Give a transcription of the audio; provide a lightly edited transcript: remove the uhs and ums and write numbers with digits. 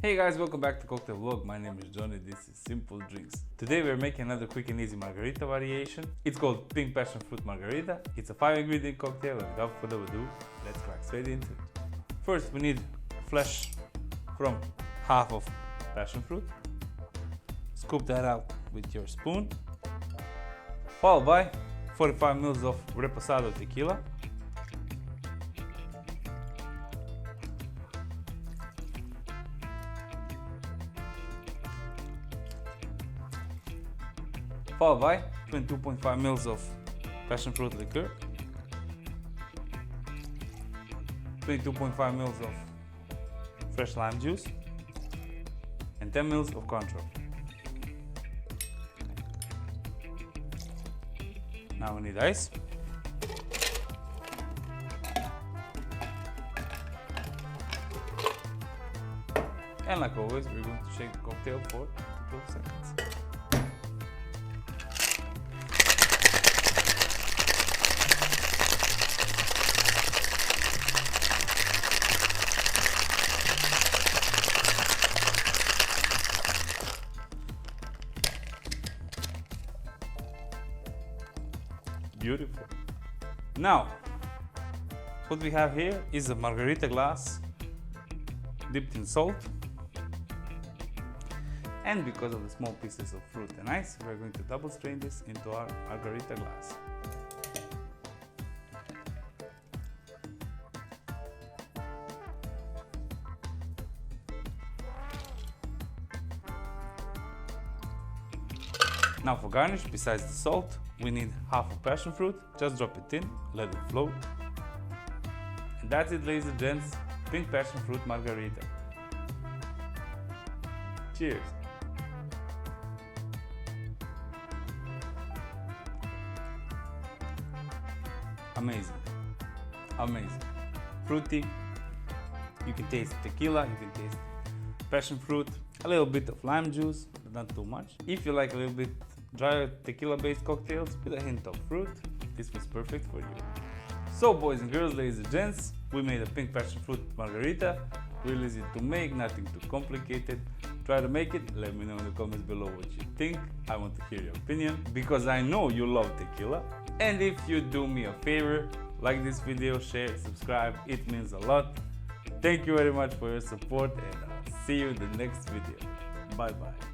Hey guys, welcome back to Cocktail Vlog. My name is Johnny, this is Simple Drinks. Today we're making another quick and easy margarita variation. It's called Pink Passion Fruit Margarita. It's a 5-ingredient cocktail, and without further ado, let's crack straight into it. First we need flesh from half of passion fruit. Scoop that out with your spoon. Followed by 45 ml of Reposado Tequila. Followed by 22.5 ml of passion fruit liqueur, 22.5 ml of fresh lime juice, and 10 ml of Cointreau. Now we need ice. And like always, we're going to shake the cocktail for 12 seconds. Beautiful. Now, what we have here is a margarita glass dipped in salt. And because of the small pieces of fruit and ice, we're going to double strain this into our margarita glass. Now for garnish, besides the salt, we need half of passion fruit. Just drop it in, let it float. And that's it, ladies and gents, Pink Passion Fruit Margarita. Cheers! Amazing, amazing. Fruity, you can taste tequila, you can taste passion fruit, a little bit of lime juice, but not too much. If you like a little bit drier tequila-based cocktails with a hint of fruit, this was perfect for you. So boys and girls, ladies and gents, we made a Pink Passion Fruit Margarita. Real easy to make, nothing too complicated. Try to make it, let me know in the comments below what you think. I want to hear your opinion, because I know you love tequila. And if you do me a favor, like this video, share, subscribe, it means a lot. Thank you very much for your support, and I'll see you in the next video. Bye bye.